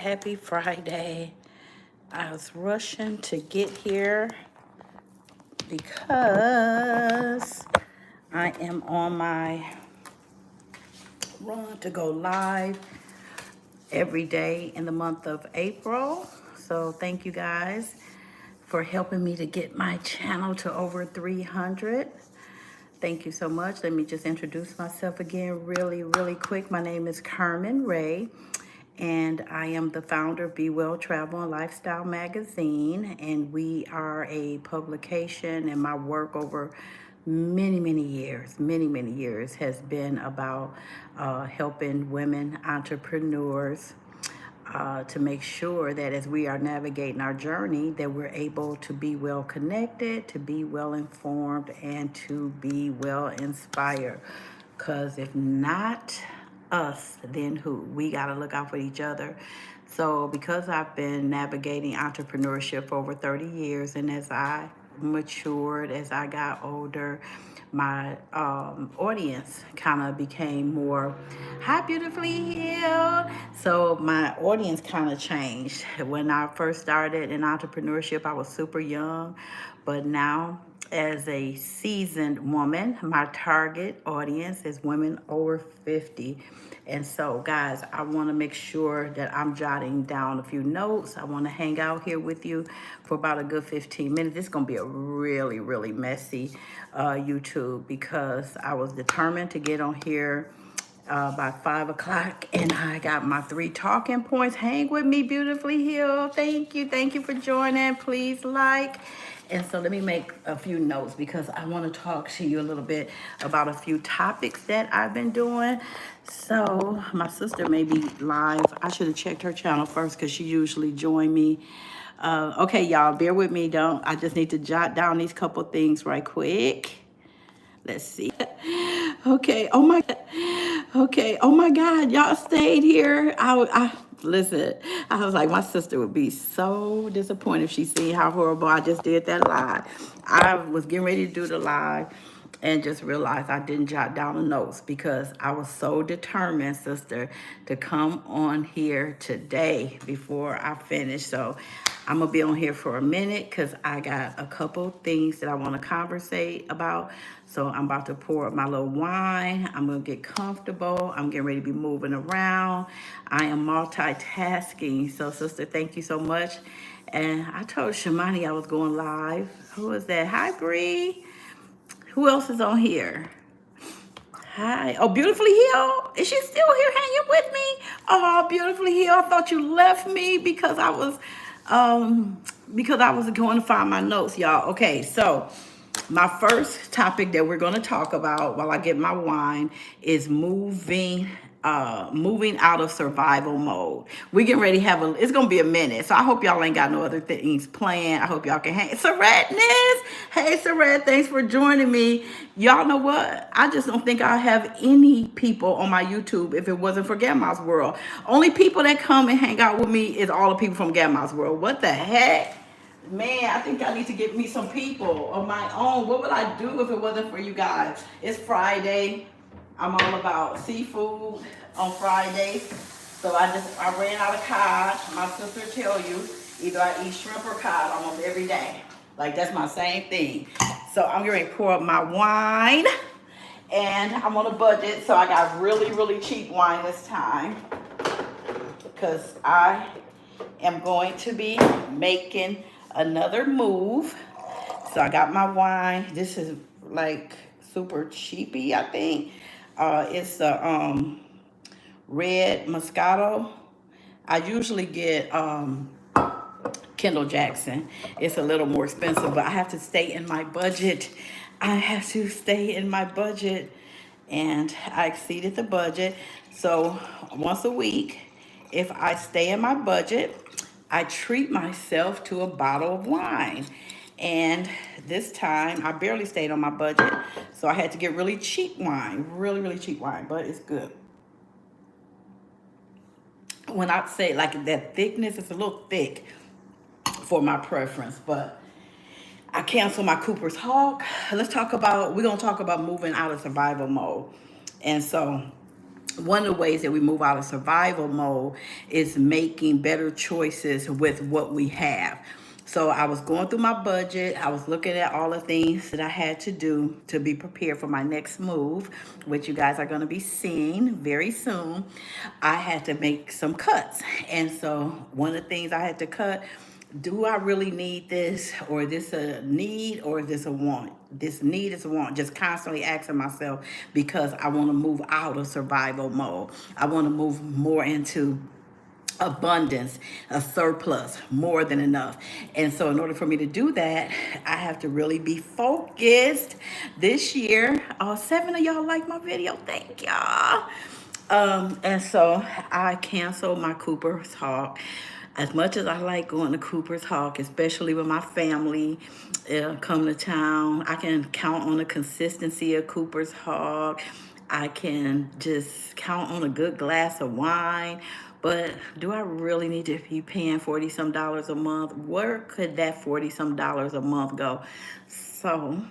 Happy Friday. I was rushing to get here because I am on my run to go live every day in the month of April. So thank you guys for helping me to get my channel to over 300. Thank you so much. Let me just introduce myself again really quick. My name is Carmen Ray, and I am the founder of Be Well Travel and Lifestyle Magazine, and we are a publication, and my work over many years has been about helping women entrepreneurs to make sure that as we are navigating our journey, that we're able to be well connected, to be well informed, and to be well inspired. Because if not us, then who? We got to look out for each other. So because I've been navigating entrepreneurship for over 30 years, and as I matured, as I got older, my audience kind of became more hi beautifully healed. So my audience kind of changed. When I first started in entrepreneurship, I was super young, but now as a seasoned woman, my target audience is women over 50. And so, guys, I want to make sure that I'm jotting down a few notes. I want to hang out here with you for about a good 15 minutes. This is going to be a really messy YouTube because I was determined to get on here by 5 o'clock, and I got my 3 talking points. Hang with me, beautifully healed. Thank you for joining. Please like. And so let me make a few notes because I want to talk to you a little bit about a few topics that I've been doing. So my sister may be live. I should have checked her channel first because she usually join me. Okay, y'all, bear with me. I just need to jot down these couple things right quick. Let's see. Okay. Oh my. Okay. Oh my God. Y'all stayed here. I listen. I was like, my sister would be so disappointed if she seen how horrible I just did that live. I was getting ready to do the live and just realized I didn't jot down the notes because I was so determined, sister, to come on here today before I finish. So I'm gonna be on here for a minute because I got a couple things that I want to conversate about. So I'm about to pour up my little wine. I'm gonna get comfortable. I'm getting ready to be moving around. I am multitasking. So sister, thank you so much. And I told Shamani I was going live. Who is that? Hi, Bree. Who else is on here? Hi. Oh, Beautifully Healed. Is she still here hanging with me? Oh, Beautifully Healed. I thought you left me because I was going to find my notes, y'all. Okay, so my first topic that we're going to talk about while I get my wine is moving out of survival mode. We getting ready to it's gonna be a minute, so I hope y'all ain't got no other things planned. I hope y'all can hang. Saretness, hey Saret, thanks for joining me. Y'all know what? I just don't think I have any people on my YouTube if it wasn't for Grandma's World. Only people that come and hang out with me is all the people from Grandma's World. What the heck? Man, I think I need to get me some people of my own. What would I do if it wasn't for you guys? It's Friday. I'm all about seafood on Fridays. So I ran out of cod. My sister tell you, either I eat shrimp or cod almost every day. Like that's my same thing. So I'm going to pour up my wine. And I'm on a budget, so I got really cheap wine this time. Because I am going to be making another move. So I got my wine. This is like super cheapy, I think. It's a red Moscato. I usually get Kendall Jackson. It's a little more expensive, but I have to stay in my budget. I have to stay in my budget. And I exceeded the budget. So once a week, if I stay in my budget, I treat myself to a bottle of wine. And this time I barely stayed on my budget. So I had to get really cheap wine, really cheap wine, but it's good. When I say like that thickness, it's a little thick for my preference, but I canceled my Cooper's Hawk. We're going to talk about moving out of survival mode. And so one of the ways that we move out of survival mode is making better choices with what we have. So I was going through my budget. I was looking at all the things that I had to do to be prepared for my next move, which you guys are going to be seeing very soon. I had to make some cuts. And so one of the things I had to cut, do I really need this, or is this a need, or is this a want? This need is a want. Just constantly asking myself, because I want to move out of survival mode. I want to move more into abundance, a surplus, more than enough. And so in order for me to do that, I have to really be focused this year. 7 of y'all like my video. Thank y'all. And so I canceled my Cooper's Hawk. As much as I like going to Cooper's Hawk, especially with my family, come to town, I can count on the consistency of Cooper's Hawk. I can just count on a good glass of wine. But do I really need to be paying 40 some dollars a month? Where could that 40 some dollars a month go? So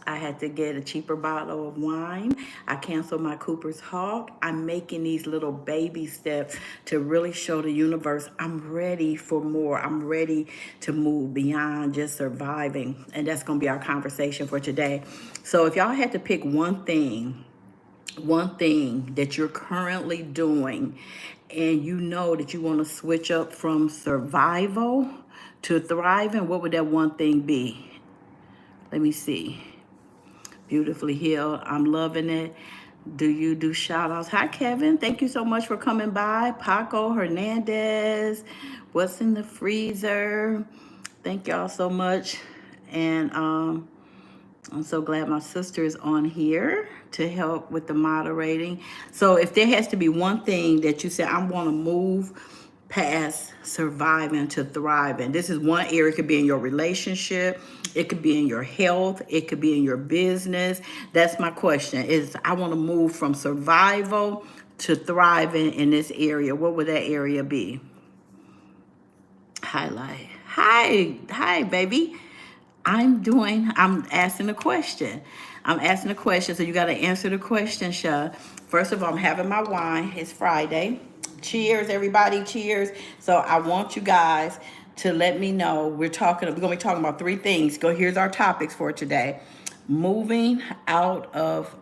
I had to get a cheaper bottle of wine. I canceled my Cooper's Hawk. I'm making these little baby steps to really show the universe I'm ready for more. I'm ready to move beyond just surviving. And that's going to be our conversation for today. So if y'all had to pick one thing that you're currently doing, and you know that you want to switch up from survival to thriving, what would that one thing be? Let me see. Beautifully healed. I'm loving it. Do you do shout outs? Hi, Kevin. Thank you so much for coming by. Paco Hernandez. What's in the freezer? Thank y'all so much. And I'm so glad my sister is on here to help with the moderating. So if there has to be one thing that you say, I want to move past surviving to thriving. This is one area. It could be in your relationship. It could be in your health. It could be in your business. That's my question is, I want to move from survival to thriving in this area. What would that area be? Highlight. Hi, baby. I'm asking a question. I'm asking a question, so you got to answer the question, Sha. First of all, I'm having my wine. It's Friday. Cheers, everybody. Cheers. So I want you guys to let me know. We're going to be talking about 3 things. Here's our topics for today. Moving out of,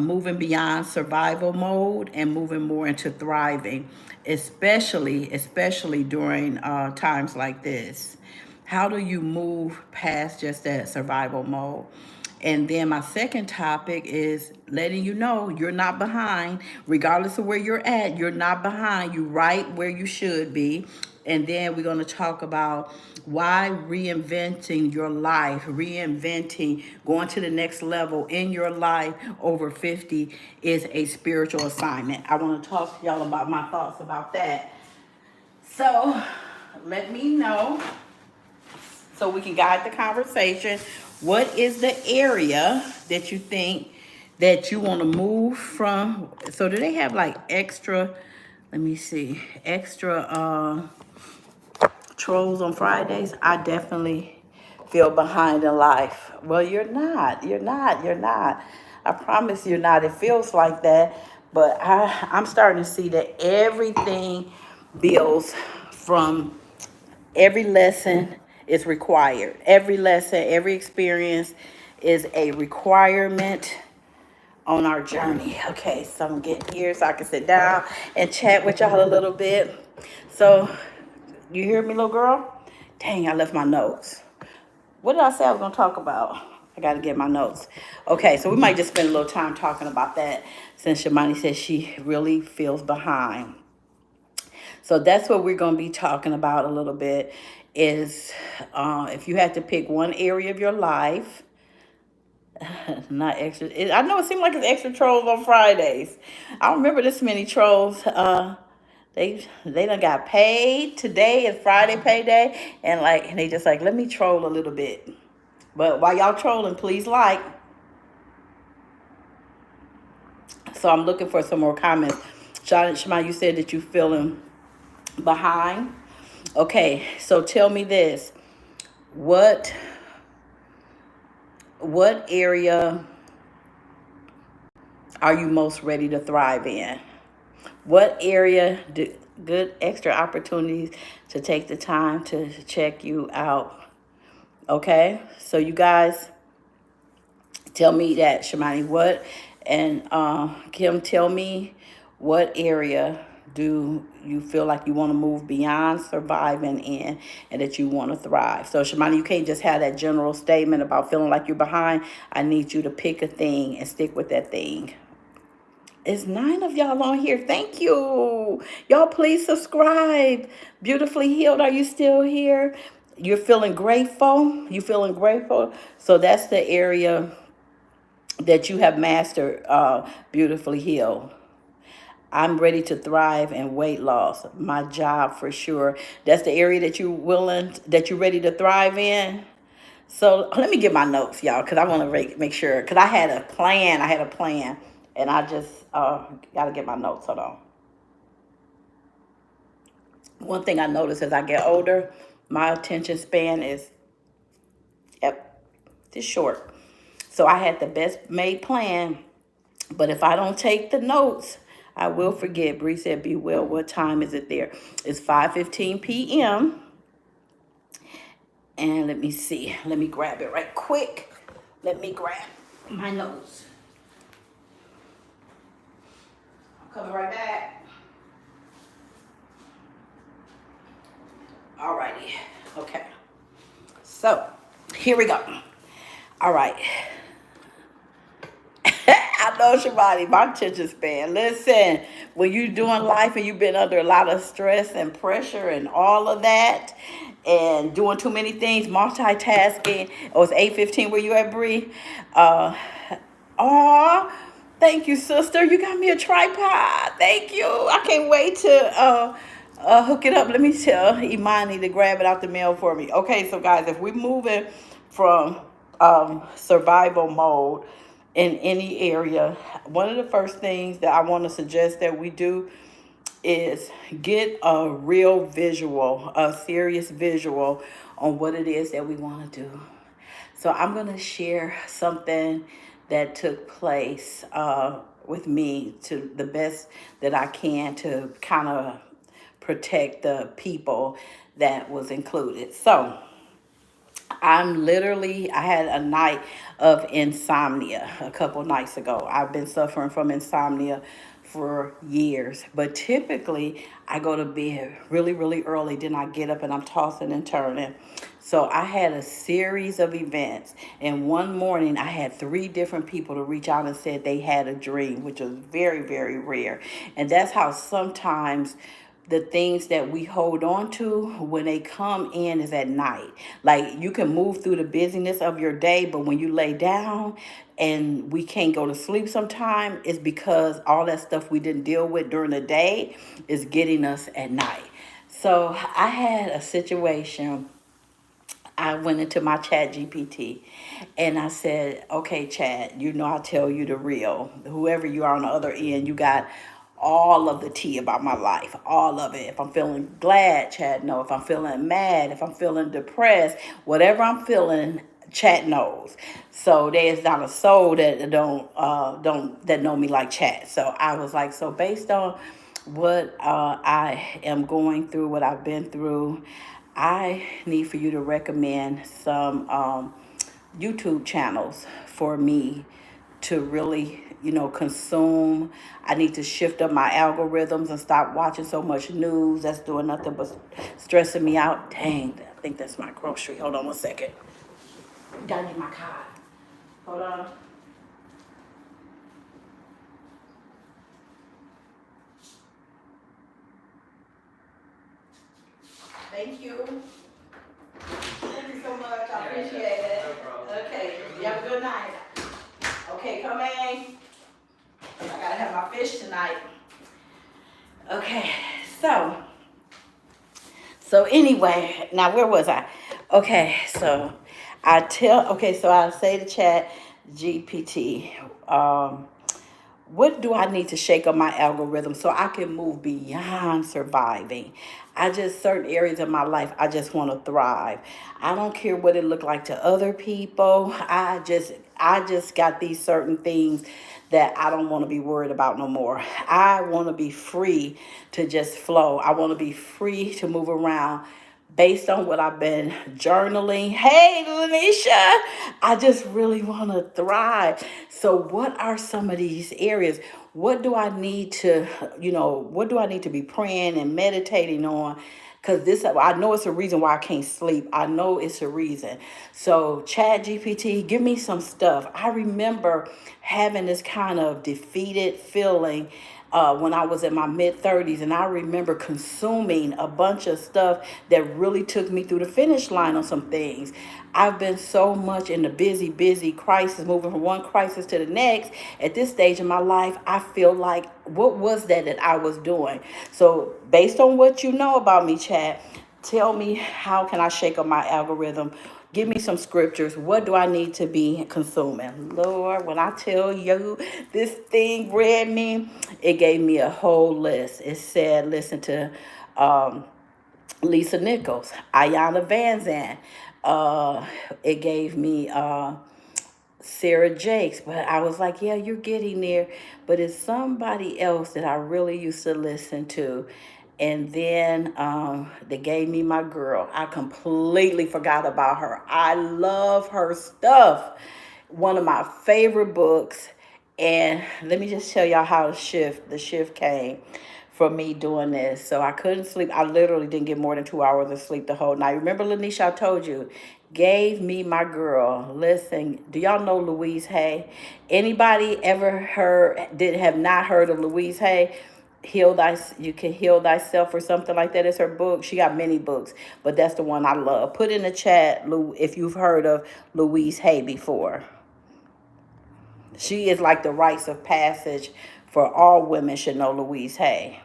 moving beyond survival mode and moving more into thriving, especially during times like this. How do you move past just that survival mode? And then my second topic is letting you know you're not behind. Regardless of where you're at, you're not behind. You're right where you should be. And then we're going to talk about why reinventing your life, going to the next level in your life over 50 is a spiritual assignment. I want to talk to y'all about my thoughts about that. So let me know, so we can guide the conversation. What is the area that you think that you want to move from? So do they have like extra, let me see, extra trolls on Fridays? I definitely feel behind in life. Well, you're not. I promise you're not. It feels like that, but I'm starting to see that everything builds from every lesson is required. Every lesson, every experience is a requirement on our journey. Okay, so I'm getting here so I can sit down and chat with y'all a little bit. So, you hear me, little girl? Dang, I left my notes. What did I say I was going to talk about? I got to get my notes. Okay, so we might just spend a little time talking about that since Shamani says she really feels behind. So that's what we're going to be talking about a little bit is if you had to pick one area of your life, not extra. I know it seems like it's extra trolls on Fridays. I don't remember this many trolls. They done got paid. Today is Friday payday, and they just like, let me troll a little bit. But while y'all trolling, please like. So I'm looking for some more comments. Shema, you said that you feeling behind. Okay, so tell me this. What area are you most ready to thrive in? What area do good extra opportunities to take the time to check you out? Okay, so you guys tell me that, Shimani. What and Kim, tell me what area do you feel like you want to move beyond surviving in and that you want to thrive? So, Shimani, you can't just have that general statement about feeling like you're behind. I need you to pick a thing and stick with that thing. It's 9 of y'all on here. Thank you. Y'all, please subscribe. Beautifully Healed, are you still here? You're feeling grateful? You feeling grateful? So that's the area that you have mastered, Beautifully Healed. I'm ready to thrive in weight loss. My job for sure. That's the area that that you're ready to thrive in. So let me get my notes, y'all, because I want to make sure. Because I had a plan. And I just got to get my notes. Hold on. One thing I notice as I get older, my attention span is, yep, it's short. So I had the best made plan, but if I don't take the notes, I will forget. Bree said, "Be well." What time is it there? It's 5:15 p.m. And let me see. Let me grab it right quick. Let me grab my notes. I'm coming right back. Alrighty. Okay. So here we go. All right. I know, Shabani, my attention span. Listen, when you're doing life and you've been under a lot of stress and pressure and all of that, and doing too many things, multitasking. Oh, it's 8:15 where you at, Bree? Uh, oh, thank you, sister. You got me a tripod. Thank you. I can't wait to hook it up. Let me tell Imani to grab it out the mail for me. Okay, so guys, if we're moving from survival mode in any area, one of the first things that I want to suggest that we do is get a real visual, a serious visual on what it is that we want to do. So I'm going to share something that took place with me to the best that I can to kind of protect the people that was included. So I had a night of insomnia a couple nights ago. I've been suffering from insomnia for years, but typically I go to bed really, really early. Then I get up and I'm tossing and turning. So I had a series of events, and one morning I had 3 different people to reach out and said they had a dream, which was very, very rare. And that's how sometimes the things that we hold on to when they come in is at night. Like you can move through the busyness of your day, but when you lay down and we can't go to sleep sometime, it's because all that stuff we didn't deal with during the day is getting us at night. So I had a situation. I went into my chat GPT and I said, okay, chat, I tell you the real. Whoever you are on the other end, you got all of the tea about my life, all of it. If I'm feeling glad, chat know. If I'm feeling mad, if I'm feeling depressed, whatever I'm feeling, chat knows. So there's not a soul that don't that know me like chat. So I was like, so based on what I am going through, what I've been through, I need for you to recommend some YouTube channels for me to really, consume. I need to shift up my algorithms and stop watching so much news. That's doing nothing but stressing me out. Dang, I think that's my grocery. Hold on one second. Gotta get my card. Hold on. Thank you. Thank you so much. I appreciate it. No problem. Okay. You have a good night. Okay, come in. I gotta have my fish tonight. Okay, so anyway, now where was I? Okay, so I say to chat GPT, what do I need to shake up my algorithm so I can move beyond surviving? I just, certain areas of my life, I just want to thrive. I don't care what it look like to other people. I just got these certain things that I don't want to be worried about no more. I want to be free to just flow. I want to be free to move around based on what I've been journaling. Hey, Lanisha, I just really want to thrive. So, what are some of these areas? What do I need to, what do I need to be praying and meditating on? Because this, I know it's a reason why I can't sleep. I know it's a reason. So, Chat GPT, give me some stuff. I remember having this kind of defeated feeling when I was in my mid 30s, and I remember consuming a bunch of stuff that really took me through the finish line on some things. I've been so much in the busy, busy crisis, moving from one crisis to the next. At this stage in my life, I feel like, what was that I was doing? So, based on what you know about me, Chad, tell me, how can I shake up my algorithm? Give me some scriptures. What do I need to be consuming? Lord, when I tell you this thing read me, it gave me a whole list. It said, listen to um, Lisa Nichols, Ayanna Van Zandt. It gave me Sarah Jakes, but I was like, yeah, you're getting there. But it's somebody else that I really used to listen to. And then they gave me my girl. I completely forgot about her. I love her stuff. One of my favorite books. And let me just tell y'all how the shift came for me doing this. So I couldn't sleep. I literally didn't get more than 2 hours of sleep the whole night. Remember, Lanisha, I told you, gave me my girl. Listen, do y'all know Louise Hay? Anybody ever have not heard of Louise Hay? You can heal thyself or something like that is her book. She got many books, but that's the one I love. Put in the chat, Lou, if you've heard of Louise Hay before. She is like the rites of passage for all women should know Louise Hay.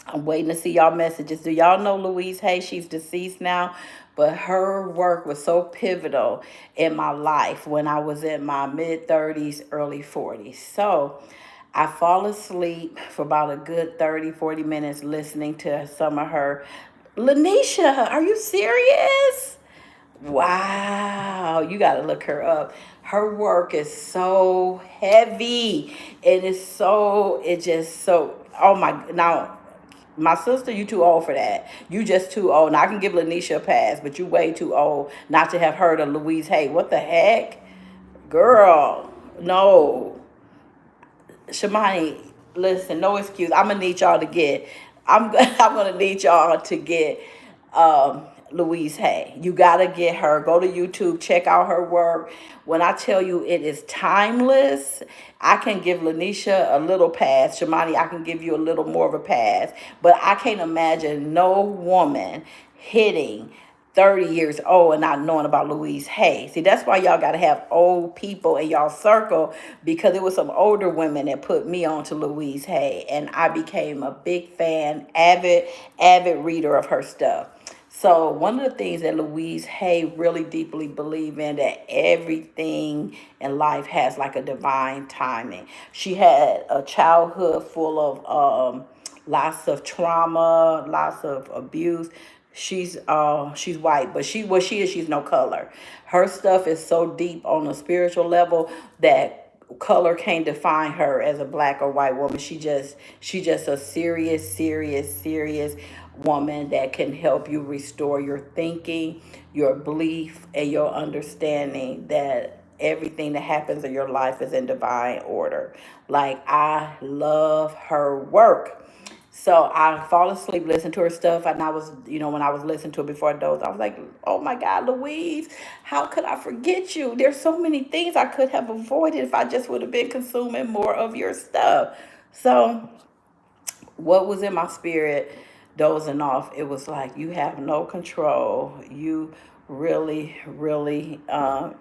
I'm waiting to see y'all messages. Do y'all know Louise Hay? She's deceased now, but her work was so pivotal in my life when I was in my mid 30s, early 40s. So I fall asleep for about a good 30, 40 minutes listening to some of her. Lanisha, are you serious? Wow, you got to look her up. Her work is so heavy. It just so, oh my, now, my sister, you too old for that. You just too old. Now, I can give Lanisha a pass, but you way too old not to have heard of Louise Hay. What the heck? Girl, no. Shamani, listen, no excuse. I'm gonna need y'all to get. I'm gonna need y'all to get Louise Hay. You gotta get her. Go to YouTube, check out her work. When I tell you it is timeless, I can give Lanisha a little pass. Shamani, I can give you a little more of a pass. But I can't imagine no woman hitting 30 years old and not knowing about Louise Hay. See, that's why y'all got to have old people in y'all circle, because it was some older women that put me on to Louise Hay, and I became a big fan, avid reader of her stuff. So one of the things that Louise Hay really deeply believed in, that everything in life has like a divine timing. She had a childhood full of lots of trauma, lots of abuse. She's white, but she's no color. Her stuff is so deep on a spiritual level that color can't define her as a black or white woman. She just a serious woman that can help you restore your thinking, your belief, and your understanding that everything that happens in your life is in divine order. Like, I love her work. So I fall asleep listening to her stuff, and I was, when I was listening to it before I dozed, I was like, "Oh my God, Louise, how could I forget you? There's so many things I could have avoided if I just would have been consuming more of your stuff." So what was in my spirit dozing off, it was like, you have no control. You really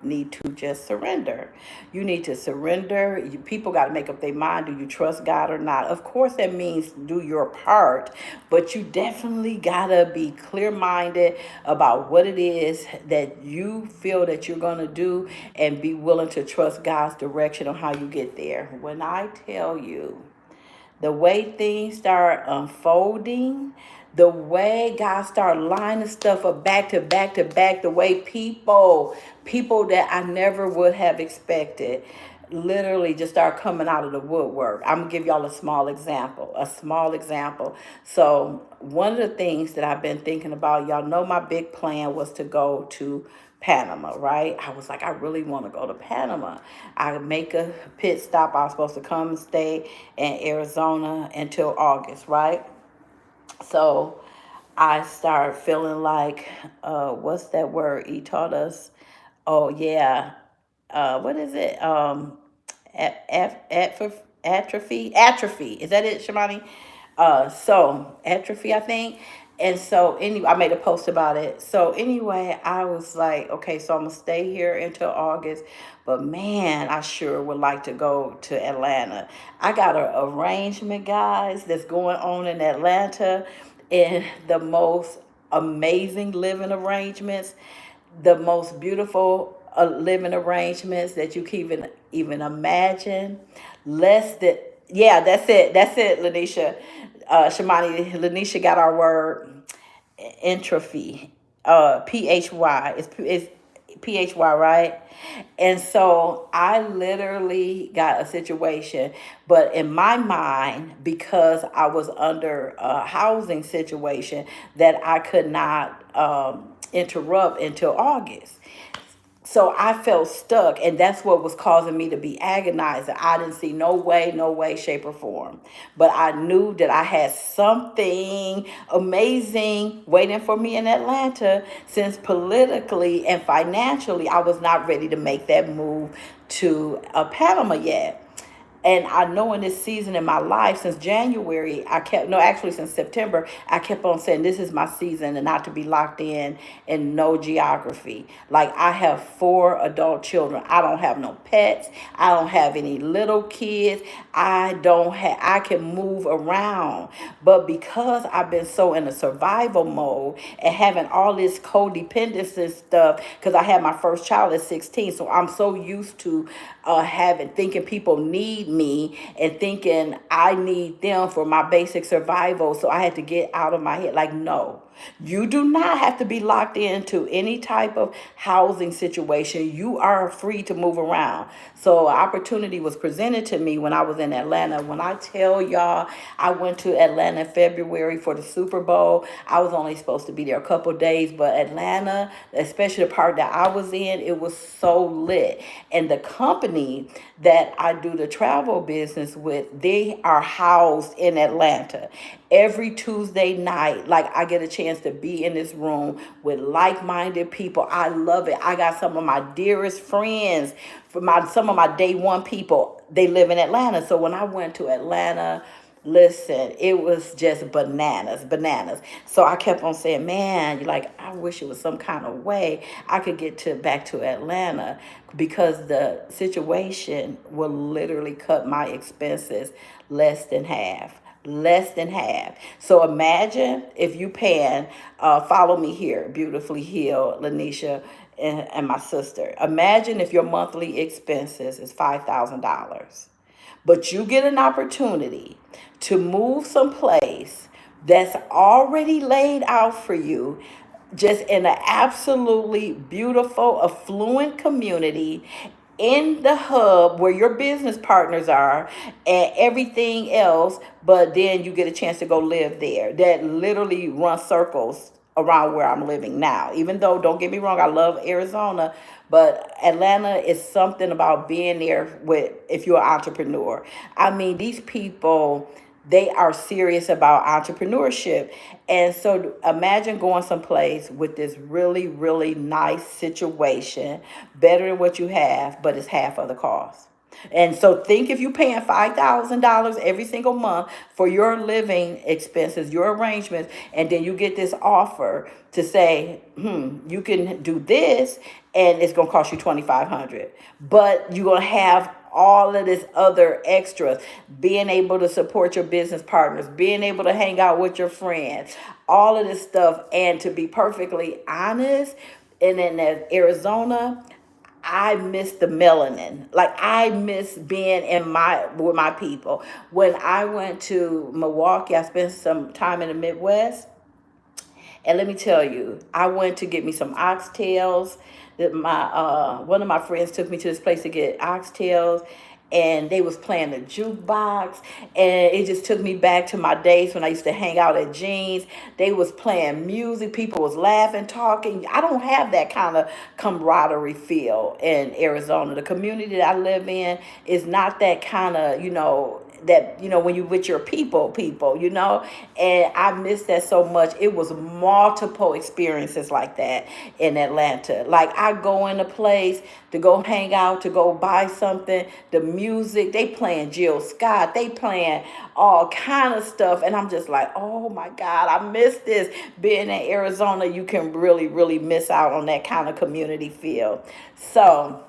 need to just surrender. You need to surrender. People got to make up their mind. Do you trust God or not? Of course, that means do your part, but you definitely got to be clear minded about what it is that you feel that you're going to do and be willing to trust God's direction on how you get there. When I tell you, the way things start unfolding, the way God started lining stuff up back to back to back, the way people that I never would have expected literally just start coming out of the woodwork. I'm gonna give y'all a small example. So one of the things that I've been thinking about, y'all know my big plan was to go to Panama, right? I was like, I really want to go to Panama. I make a pit stop. I was supposed to come and stay in Arizona until August, right? So I started feeling like, what's that word he taught us? Oh yeah, what is it? Atrophy. Is that it, Shamani? So atrophy, I think. And so anyway, I made a post about it. So anyway, I was like, okay, so I'm gonna stay here until August. But man, I sure would like to go to Atlanta. I got an arrangement, guys, that's going on in Atlanta, in the most amazing living arrangements, the most beautiful living arrangements that you can even imagine. Less than, yeah, that's it, Lanisha. Shamani, Lanisha got our word entropy. Phy is phy, right? And so I literally got a situation, but in my mind, because I was under a housing situation that I could not interrupt until August. So I felt stuck, and that's what was causing me to be agonized. I didn't see no way, shape, or form. But I knew that I had something amazing waiting for me in Atlanta, since politically and financially, I was not ready to make that move to Panama yet. And I know in this season in my life, since January, I kept, no, actually since September, I kept on saying this is my season and not to be locked in no geography. Like, I have 4 adult children. I don't have no pets. I don't have any little kids. I can move around. But because I've been so in a survival mode and having all this codependence and stuff, because I had my first child at 16, so I'm so used to having, thinking people need me and thinking I need them for my basic survival. So I had to get out of my head, like, no, you do not have to be locked into any type of housing situation. You are free to move around. So opportunity was presented to me when I was in Atlanta. When I tell y'all, I went to Atlanta in February for the Super Bowl. I was only supposed to be there a couple days, but Atlanta, especially the part that I was in, it was so lit. And the company that I do the travel business with, they are housed in Atlanta. Every Tuesday night, like, I get a chance to be in this room with like-minded people. I love it. I got some of my dearest friends, some of my day one people, they live in Atlanta. So when I went to Atlanta, listen, it was just bananas. So I kept on saying, man, like, I wish it was some kind of way I could get to back to Atlanta, because the situation will literally cut my expenses less than half. Less than half. So imagine if you pan, follow me here, beautifully healed, Lanisha, and my sister. Imagine if your monthly expenses is $5,000, but you get an opportunity to move someplace that's already laid out for you, just in an absolutely beautiful, affluent community, in the hub where your business partners are and everything else. But then you get a chance to go live there. That literally runs circles around where I'm living now. Even though, don't get me wrong, I love Arizona, but Atlanta is something about being there with, if you're an entrepreneur. I mean, these people, they are serious about entrepreneurship. And so imagine going someplace with this really nice situation, better than what you have, but it's half of the cost. And so think if you're paying $5,000 every single month for your living expenses, your arrangements, and then you get this offer to say, you can do this and it's gonna cost you 2,500. But you're gonna have all of this other extras, being able to support your business partners, being able to hang out with your friends, all of this stuff. And to be perfectly honest, and in Arizona, I miss the melanin. Like I miss being in my with my people. When I went to Milwaukee, I spent some time in the Midwest, and let me tell you, I went to get me some oxtails. That my one of my friends took me to this place to get oxtails, and they was playing the jukebox, and it just took me back to my days when I used to hang out at Jeans. They was playing music, people was laughing, talking. I don't have that kind of camaraderie feel in Arizona. The community that I live in is not that kind of, that when you with your people, and I miss that so much. It was multiple experiences like that in Atlanta. Like I go in a place to go hang out, to go buy something, the music, they playing Jill Scott, they playing all kind of stuff, and I'm just like, oh my God, I miss this. Being in Arizona, you can really really miss out on that kind of community feel. So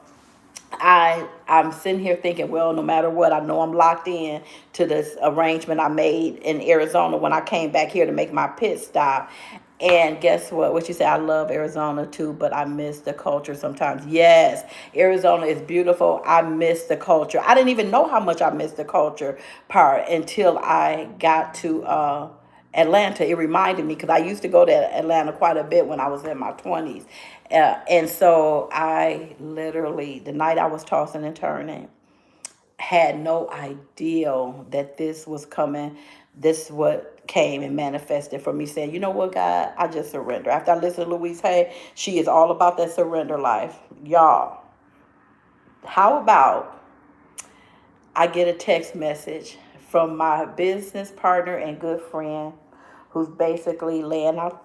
I'm sitting here thinking, well, no matter what, I know I'm locked in to this arrangement I made in Arizona when I came back here to make my pit stop. And guess what? What you say? I love Arizona too, but I miss the culture sometimes. Yes, Arizona is beautiful. I miss the culture. I didn't even know how much I missed the culture part until I got to Atlanta. It reminded me because I used to go to Atlanta quite a bit when I was in my 20s. And so I literally, the night I was tossing and turning, had no idea that this was coming. This what came and manifested for me saying, you know what, God, I just surrender. After I listened to Louise Hay, she is all about that surrender life. Y'all, how about I get a text message from my business partner and good friend who's basically laying out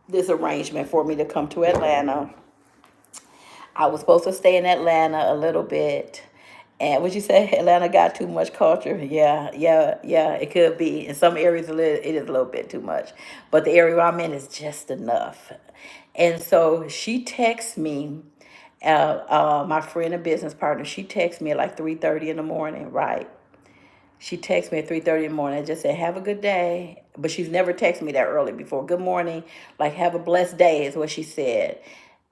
this arrangement for me to come to Atlanta. I was supposed to stay in Atlanta a little bit. And would you say Atlanta got too much culture? Yeah, yeah, yeah, it could be. In some areas, it is a little bit too much. But the area I'm in is just enough. And so she texts me, my friend and business partner, she texts me at like 3:30 in the morning, right? She texted me at 3:30 in the morning and just said, have a good day. But she's never texted me that early before. Good morning. Like, have a blessed day is what she said.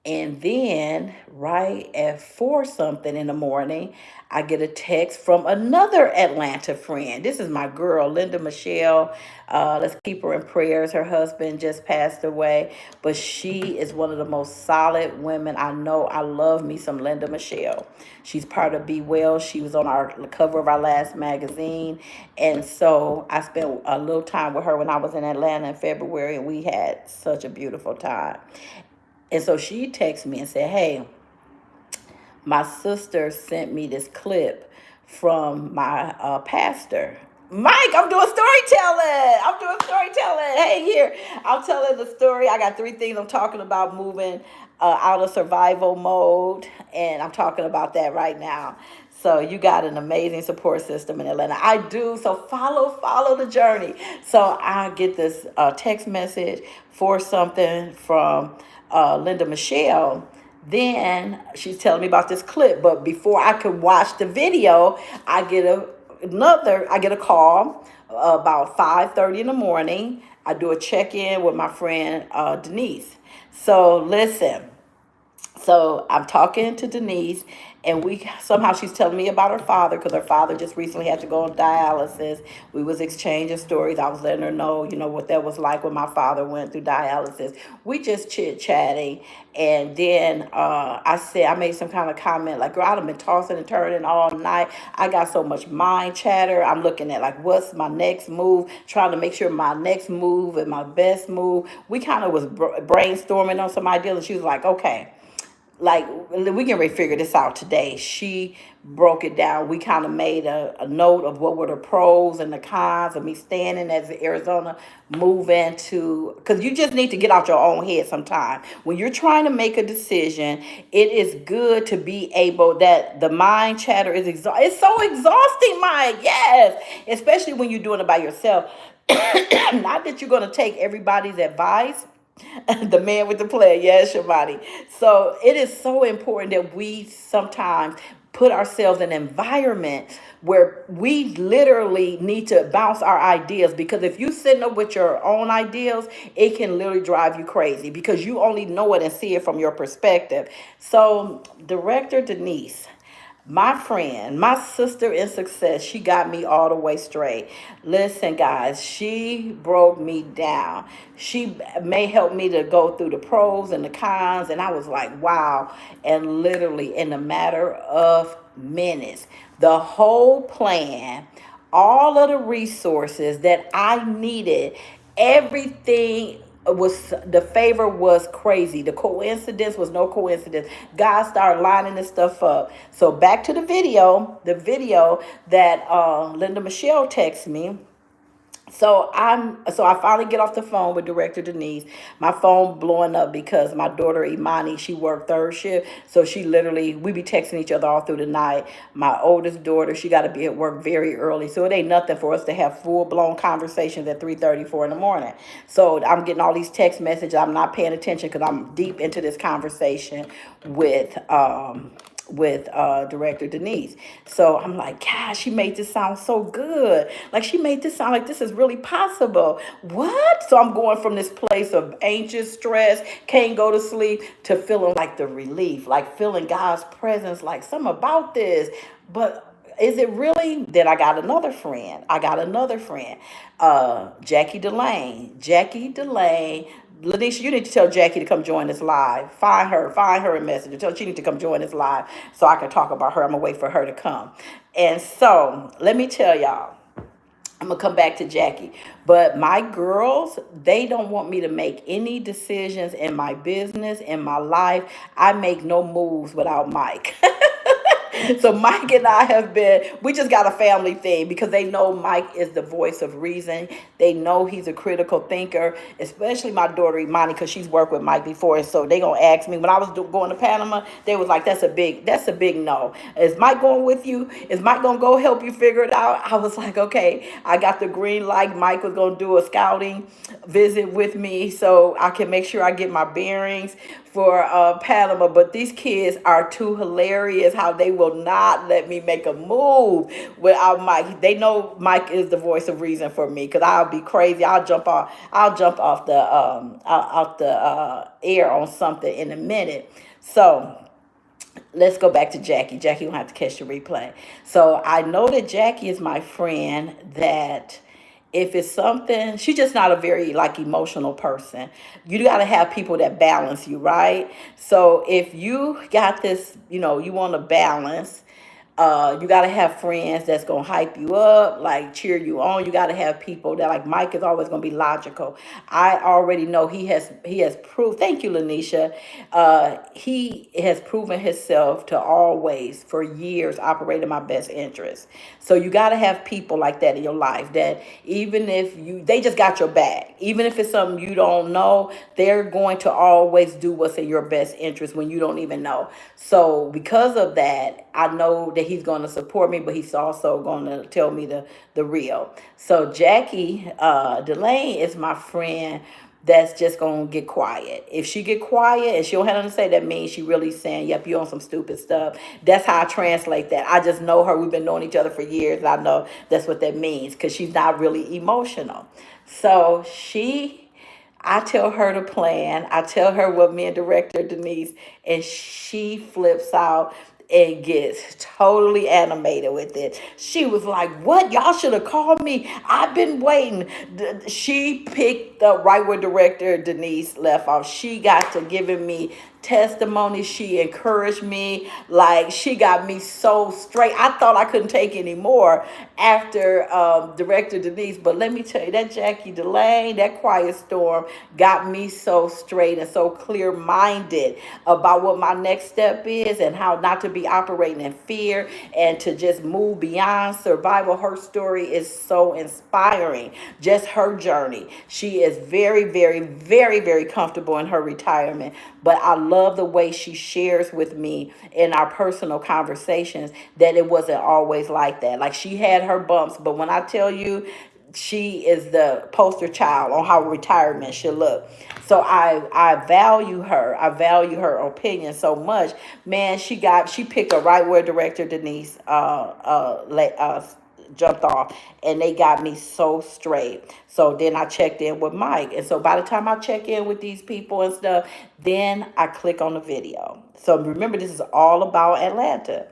And then right at 4 something in the morning, I get a text from another Atlanta friend. This is my girl, Linda Michelle. Let's keep her in prayers. Her husband just passed away, but she is one of the most solid women I know. I love me some Linda Michelle. She's part of Be Well. She was on our cover of our last magazine. And so I spent a little time with her when I was in Atlanta in February, and we had such a beautiful time. And so she texted me and said, hey, my sister sent me this clip from my pastor. Mike, I'm doing storytelling. I'm doing storytelling. Hey, here. I'm telling the story. I got 3 things I'm talking about moving out of survival mode. And I'm talking about that right now. So you got an amazing support system in Atlanta. I do. So follow the journey. So I get this text message for something from Linda Michelle. Then she's telling me about this clip, but before I could watch the video, I get a call about 5:30 in the morning. I do a check-in with my friend Denise. So listen, so I'm talking to Denise, and we somehow she's telling me about her father because her father just recently had to go on dialysis. We was exchanging stories. I was letting her know, what that was like when my father went through dialysis. We just chit chatting, and then I made some kind of comment like, "Girl, I've been tossing and turning all night. I got so much mind chatter. I'm looking at like what's my next move, trying to make sure my next move and my best move." We kind of was brainstorming on some ideas, and she was like, "Okay." like we can really figure this out today. She broke it down. We kind of made a note of what were the pros and the cons of me standing as Arizona moving to, because you just need to get out your own head sometime. When you're trying to make a decision, it is good to be able, that the mind chatter is it's so exhausting, mind. Yes, especially when you're doing it by yourself. Not that you're going to take everybody's advice. The man with the plan, yes, Shabani. So it is so important that we sometimes put ourselves in an environment where we literally need to bounce our ideas, because if you sitting up with your own ideas, it can literally drive you crazy because you only know it and see it from your perspective. So director Denise, my friend, my sister in success, she got me all the way straight. Listen, guys, she broke me down. She may help me to go through the pros and the cons, and I was like, wow. And literally, in a matter of minutes, the whole plan, all of the resources that I needed, everything was, the favor was crazy. The coincidence was no coincidence. God started lining this stuff up. So back to the video that Linda Michelle texted me. So I finally get off the phone with Director Denise. My phone blowing up because my daughter Imani, she worked third shift. So she literally, we be texting each other all through the night. My oldest daughter, she got to be at work very early. So it ain't nothing for us to have full blown conversations at 3:34 in the morning. So I'm getting all these text messages. I'm not paying attention because I'm deep into this conversation with Director Denise. So I'm like, gosh, she made this sound so good. Like, she made this sound like this is really possible. What? So I'm going from this place of anxious, stress, can't go to sleep, to feeling like the relief, like feeling God's presence, like something about this. But is it really? Then I got another friend. Jackie Delane. Lanisha, you need to tell Jackie to come join this live. Find her a message. Tell her she need to come join this live so I can talk about her. I'm gonna wait for her to come. And so let me tell y'all, I'm gonna come back to Jackie, but my girls, they don't want me to make any decisions in my business, in my life. I make no moves without Mike. So Mike and I have been, we just got a family thing because they know Mike is the voice of reason. They know he's a critical thinker, especially my daughter Imani, because she's worked with Mike before. So they gonna ask me, when I was going to Panama, they was like, that's a big no. Is Mike going with you? Is Mike gonna go help you figure it out? I was like, okay, I got the green light. Mike was gonna do a scouting visit with me so I can make sure I get my bearings for Panama. But these kids are too hilarious how they will not let me make a move without Mike. They know Mike is the voice of reason for me, because I'll be crazy. I'll jump off the out the air on something in a minute. So let's go back to Jackie. Jackie will have to catch the replay. So I know that Jackie is my friend that, if it's something, she's just not a very like emotional person. You got to have people that balance you, right? So if you got this, you want to balance, you got to have friends that's going to hype you up, like cheer you on. You got to have people that, like Mike is always going to be logical. I already know he has proved, thank you, Lanisha. He has proven himself to always, for years, operate in my best interest. So you got to have people like that in your life, that even if they just got your back. Even if it's something you don't know, they're going to always do what's in your best interest when you don't even know. So because of that, I know that he's going to support me, but he's also going to tell me the real. So Jackie Delane is my friend that's just going to get quiet. If she get quiet and she don't have nothing to say, that means she really saying, yep, you on some stupid stuff. That's how I translate that. I just know her. We've been knowing each other for years, and I know that's what that means, because she's not really emotional. So I tell her the plan. I tell her what me and Director Denise, and she flips out and gets totally animated with it. She was like, what? Y'all should have called me. I've been waiting. She picked up right where Director Denise left off. She got to giving me testimony. She encouraged me. Like, she got me so straight. I thought I couldn't take any more after Director Denise. But let me tell you, that Jackie Delane, that Quiet Storm, got me so straight and so clear minded about what my next step is and how not to be operating in fear and to just move beyond survival. Her story is so inspiring. Just her journey. She is very, very, very, very comfortable in her retirement. But I love the way she shares with me in our personal conversations that it wasn't always like that. Like, she had her bumps, but when I tell you, she is the poster child on how retirement should look. So I value her. I value her opinion so much. Man, she picked a right where Director Denise jumped off, and they got me so straight. So then I checked in with Mike, and so by the time I check in with these people and stuff, then I click on the video. So remember, this is all about Atlanta,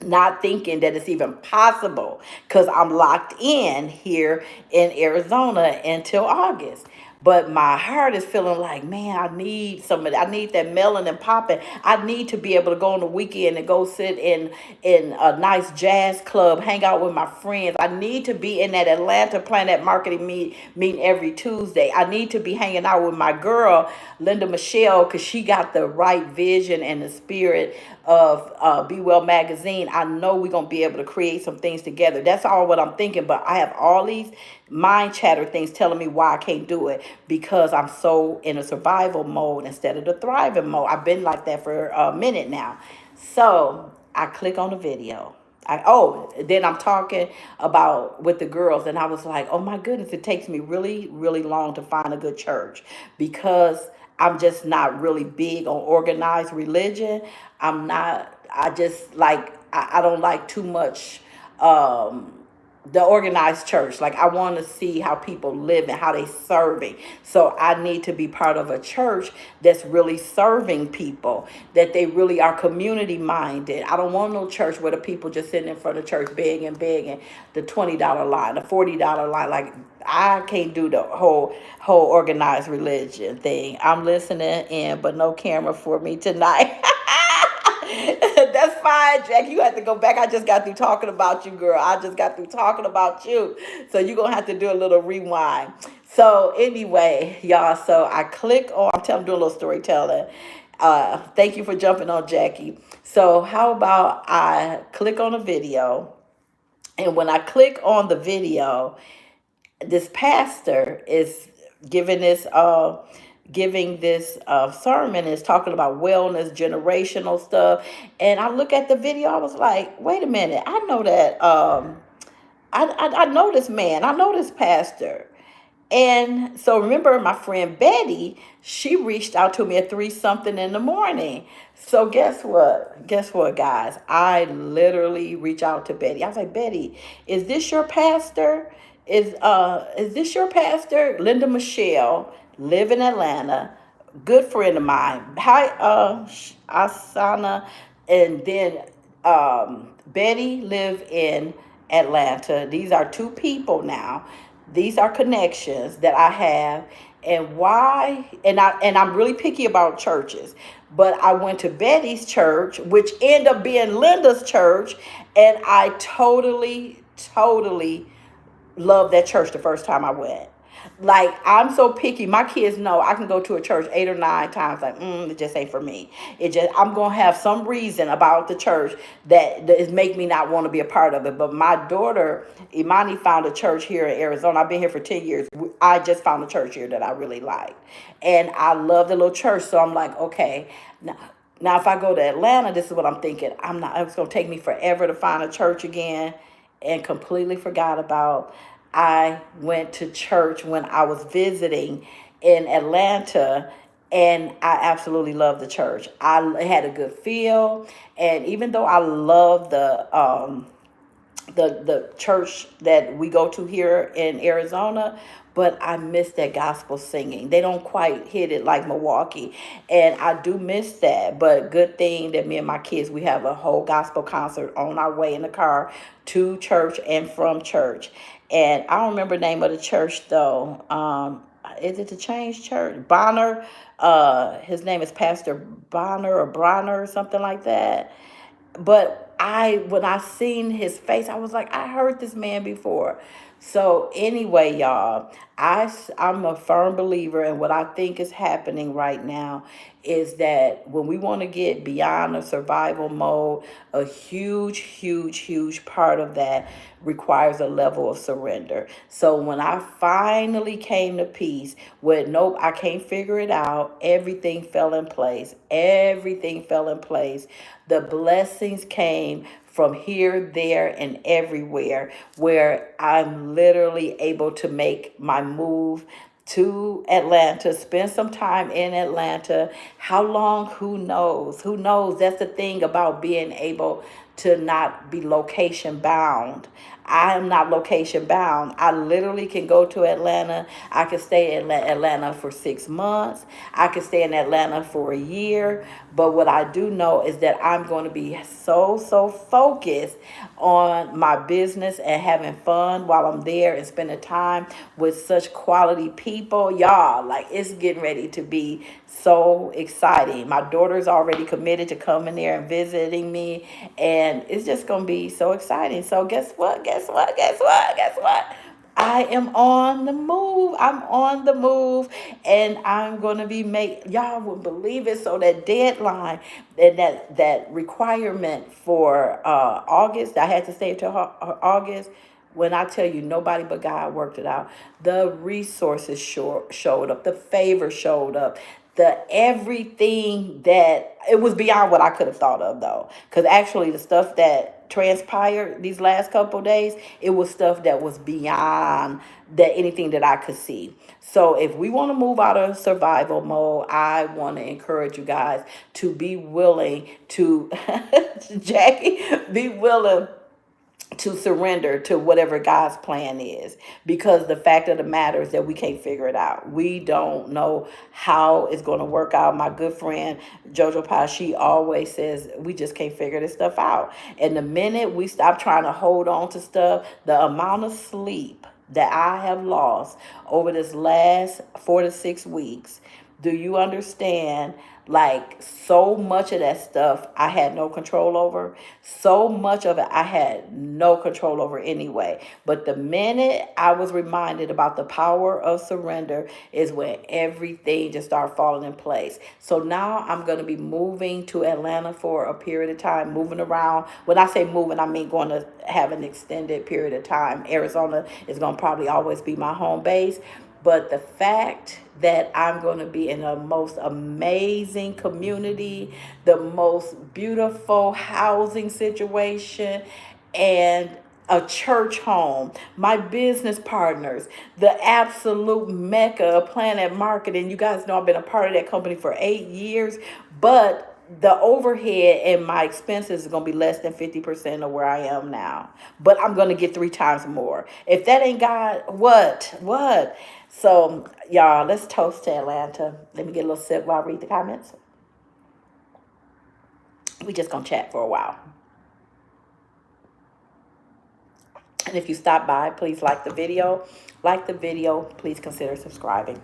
not thinking that it's even possible because I'm locked in here in Arizona until August. But my heart is feeling like, man, I need somebody. I need that melanin popping. I need to be able to go on the weekend and go sit in a nice jazz club, hang out with my friends. I need to be in that Atlanta Planet Marketing meeting every Tuesday. I need to be hanging out with my girl, Linda Michelle, because she got the right vision and the spirit of Be Well Magazine. I know we're going to be able to create some things together. That's all what I'm thinking. But I have all these mind chatter things telling me why I can't do it because I'm so in a survival mode instead of the thriving mode. I've been like that for a minute now. So I click on the video. Then I'm talking about with the girls, and I was like, oh my goodness, it takes me really, really long to find a good church because I'm just not really big on organized religion. I just like, I don't like too much the organized church. Like, I want to see how people live and how they serving. So I need to be part of a church that's really serving people, that they really are community minded. I don't want no church where the people just sitting in front of church begging the $20 line, the $40 line. Like, I can't do the whole organized religion thing. I'm listening in, but no camera for me tonight. That's fine, Jack. You have to go back. I just got through talking about you, girl. I just got through talking about you. So you're going to have to do a little rewind. So anyway, y'all, so I click on, I'm doing a little storytelling. Thank you for jumping on, Jackie. So how about I click on a video, and when I click on the video, this pastor is giving this sermon, is talking about wellness, generational stuff. And I look at the video, I was like, wait a minute, I know that I know this man, I know this pastor. And so remember, my friend Betty, she reached out to me at 3 something in the morning. So guess what? Guess what, guys? I literally reached out to Betty. I was like, Betty, is this your pastor? Is this your pastor? Linda Michelle, live in Atlanta, good friend of mine. Hi, Asana, and then Betty live in Atlanta. These are two people now. These are connections that I have. And why? And I'm really picky about churches. But I went to Betty's church, which ended up being Linda's church, and I totally loved that church the first time I went. Like, I'm so picky. My kids know I can go to a church 8 or 9 times. Like, it just ain't for me. I'm gonna have some reason about the church that is make me not want to be a part of it. But my daughter Imani found a church here in Arizona. I've been here for 10 years. I just found a church here that I really liked, and I love the little church. So I'm like, okay, now if I go to Atlanta, this is what I'm thinking. It's gonna take me forever to find a church again, and completely forgot about. I went to church when I was visiting in Atlanta, and I absolutely loved the church. I had a good feel, and even though I love the church that we go to here in Arizona, but I miss that gospel singing. They don't quite hit it like Milwaukee, and I do miss that. But good thing that me and my kids, we have a whole gospel concert on our way in the car to church and from church. And I don't remember the name of the church though. is it the Change Church? Bonner, his name is Pastor Bonner or Bronner or something like that. But when I seen his face, I was like, I heard this man before. So anyway, y'all, I'm a firm believer in what I think is happening right now is that when we want to get beyond a survival mode, a huge part of that requires a level of surrender. So when I finally came to peace with nope, I can't figure it out, everything fell in place. Everything fell in place. The blessings came from here, there, and everywhere, where I'm literally able to make my move to Atlanta, spend some time in Atlanta. How long? Who knows? Who knows? That's the thing about being able to not be location bound. I am not location bound. I literally can go to Atlanta. I can stay in Atlanta for 6 months. I can stay in Atlanta for a year. But what I do know is that I'm going to be so focused on my business and having fun while I'm there and spending time with such quality people. Y'all, like it's getting ready to be so exciting. My daughter's already committed to coming there and visiting me, and it's just going to be so exciting. So guess what? Guess what? I am on the move. I'm on the move, and I'm gonna be make y'all would believe it. So that deadline, that requirement for August, I had to stay until August. When I tell you nobody but God worked it out, the resources showed up, the favor showed up, the everything that it was beyond what I could have thought of though. Because actually, the stuff that transpired these last couple of days, it was stuff that was beyond that anything that I could see. So if we want to move out of survival mode, I want to encourage you guys to be willing to Jackie, be willing to surrender to whatever God's plan is. Because the fact of the matter is that we can't figure it out. We don't know how it's going to work out. My good friend Jojo Pye, she always says we just can't figure this stuff out. And the minute we stop trying to hold on to stuff, the amount of sleep that I have lost over this last 4 to 6 weeks, do you understand? Like so much of that stuff I had no control over. So much of it I had no control over anyway. But the minute I was reminded about the power of surrender is when everything just started falling in place. So now I'm going to be moving to Atlanta for a period of time, moving around. When I say moving, I mean going to have an extended period of time. Arizona is going to probably always be my home base. But the fact that I'm going to be in the most amazing community, the most beautiful housing situation, and a church home, my business partners, the absolute mecca of Planet Marketing. You guys know I've been a part of that company for 8 years, but the overhead and my expenses is going to be less than 50% of where I am now. But I'm going to get 3 times more. If that ain't God, what? What? So, y'all, let's toast to Atlanta. Let me get a little sip while I read the comments. We just going to chat for a while. And if you stop by, please like the video. Like the video. Please consider subscribing.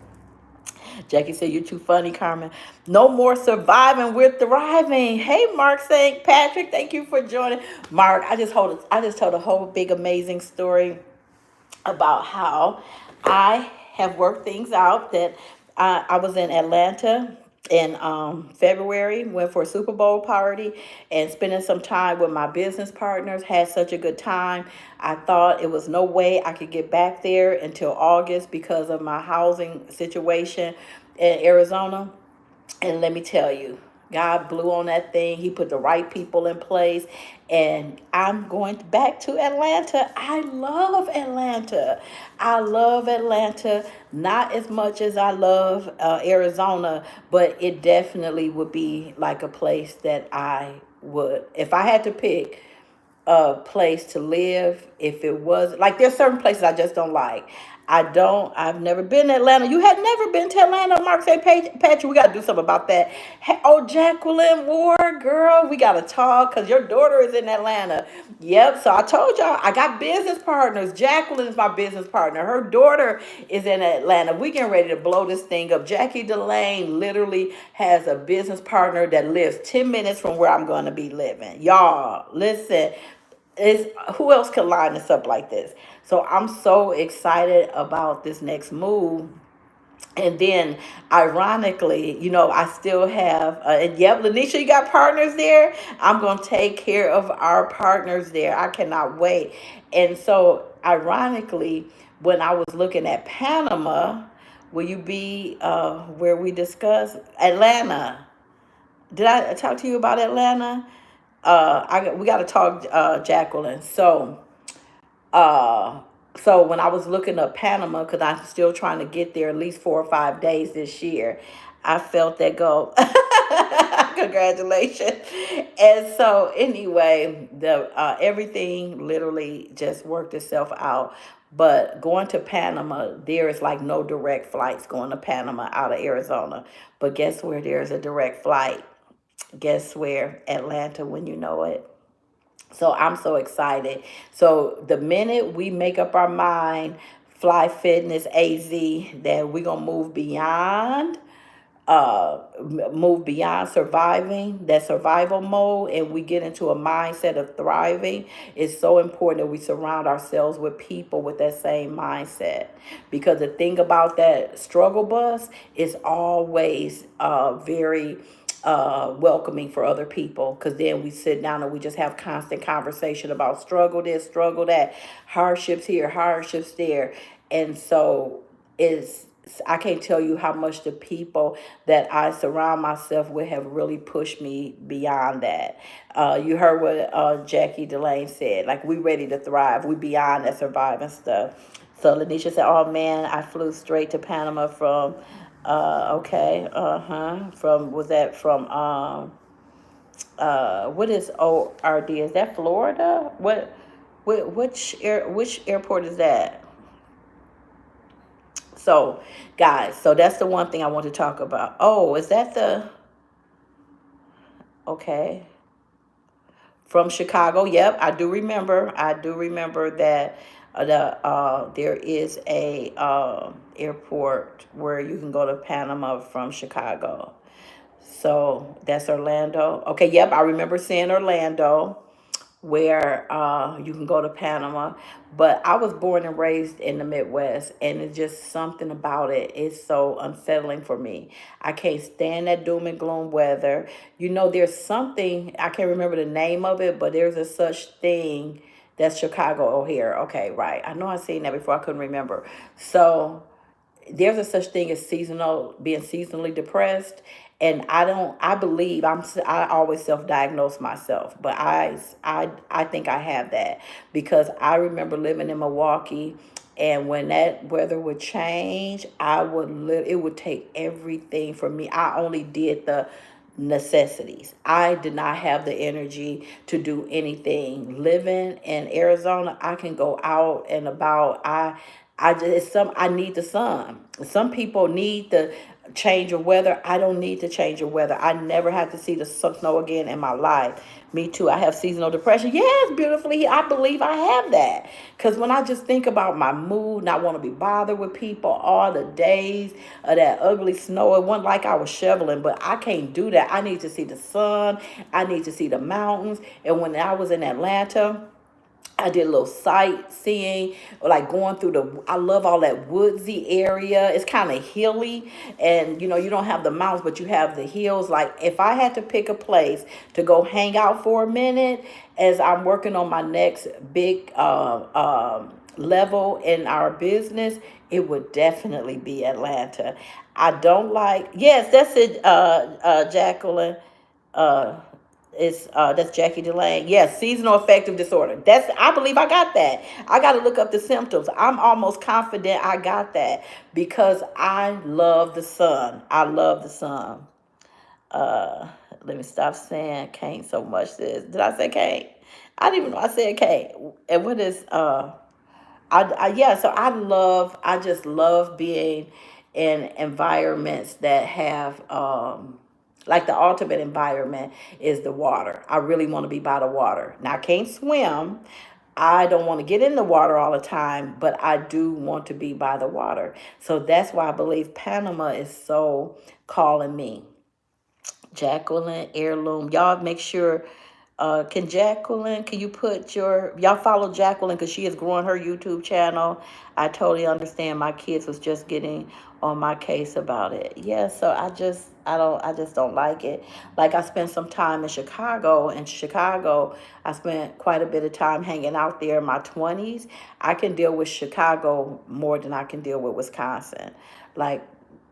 Jackie said, "You're too funny, Carmen. No more surviving, we're thriving." Hey, Mark St. Patrick, thank you for joining. Mark, I just told a whole big amazing story about how I have worked things out. That I was in Atlanta in February, went for a Super Bowl party and spending some time with my business partners, had such a good time. I thought it was no way I could get back there until August because of my housing situation in Arizona. And let me tell you, God blew on that thing. He put the right people in place. And I'm going back to Atlanta. I love Atlanta. I love Atlanta. Not as much as I love Arizona, but it definitely would be like a place that I would, if I had to pick a place to live, if it was like, there's certain places I just don't like. I've never been to Atlanta. You had never been to Atlanta, Mark say, Patrick, we got to do something about that. Hey, oh, Jacqueline Ward, girl, we got to talk because your daughter is in Atlanta. Yep. So I told y'all, I got business partners. Jacqueline is my business partner. Her daughter is in Atlanta. We getting ready to blow this thing up. Jackie Delane literally has a business partner that lives 10 minutes from where I'm going to be living. Y'all, listen, is who else could line this up like this? So I'm so excited about this next move. And then, ironically, I still have, and yep, Lanisha, you got partners there. I'm going to take care of our partners there. I cannot wait. And so, ironically, when I was looking at Panama, will you be where we discuss Atlanta? Did I talk to you about Atlanta? We got to talk, Jacqueline. Uh, so when I was looking up Panama, because I'm still trying to get there at least 4 or 5 days this year, I felt that go. Congratulations. And so anyway, the everything literally just worked itself out. But going to Panama, there is like no direct flights going to Panama out of Arizona. But guess where there's a direct flight? Guess where? Atlanta, when you know it. So I'm so excited. So the minute we make up our mind, Fly Fitness AZ, that we're gonna move beyond surviving, that survival mode, and we get into a mindset of thriving. It's so important that we surround ourselves with people with that same mindset, because the thing about that struggle bus is always very welcoming for other people, because then we sit down and we just have constant conversation about struggle this, struggle that, hardships here, hardships there. And so it's I can't tell you how much the people that I surround myself with have really pushed me beyond that. You heard what Jackie Delane said. Like, we ready to thrive. We beyond that surviving stuff. So Lanisha said, "Oh man, I flew straight to Panama from." Okay. From was that from what is ORD? Is that Florida? Which airport is that? So, guys, so that's the one thing I want to talk about. Oh, is that the okay from Chicago? Yep, I do remember. I do remember that there is a airport where you can go to Panama from Chicago. So that's Orlando. Okay, yep, I remember seeing Orlando, where you can go to Panama. But I was born and raised in the Midwest, and it's just something about it. It's so unsettling for me. I can't stand that doom and gloom weather. There's something, I can't remember the name of it, but there's a such thing that's Chicago O'Hare. Okay, right. I know I've seen that before. I couldn't remember. So there's a such thing as being seasonally depressed. And I believe I always self-diagnose myself, but I think I have that, because I remember living in Milwaukee, and when that weather would change, it would take everything from me. I only did the necessities. I did not have the energy to do anything. Living in Arizona, I can go out and about. I need the sun. Some people need the change of weather. I don't need to change of weather. I never had to see the snow again in my life. Me too. I have seasonal depression. Yes, beautifully. I believe I have that. Because when I just think about my mood, and I want to be bothered with people all the days of that ugly snow, it wasn't like I was shoveling, but I can't do that. I need to see the sun. I need to see the mountains. And when I was in Atlanta, I did a little sightseeing, like going through I love all that woodsy area. It's kind of hilly, and you don't have the mountains, but you have the hills. Like, if I had to pick a place to go hang out for a minute as I'm working on my next big level in our business, it would definitely be Atlanta. I don't like, yes, that's it, Jacqueline. Uh, it's That's Jackie Delane. Yes, seasonal affective disorder. I believe I got that. I got to look up the symptoms. I'm almost confident I got that, because I love the sun. I love the sun. Uh, Let me stop saying can't so much. Did I say can't? I didn't even know I said can't. And what is Yeah, so I just love being in environments that have, like the ultimate environment is the water. I really want to be by the water. Now, I can't swim. I don't want to get in the water all the time, but I do want to be by the water. So that's why I believe Panama is so calling me. Jacqueline Heirloom. Y'all make sure, can you put y'all follow Jacqueline because she is growing her YouTube channel. I totally understand. My kids was just getting on my case about it. Yeah, so I just don't like it. Like I spent some time in Chicago. In Chicago, I spent quite a bit of time hanging out there in my 20s. I can deal with Chicago more than I can deal with Wisconsin. Like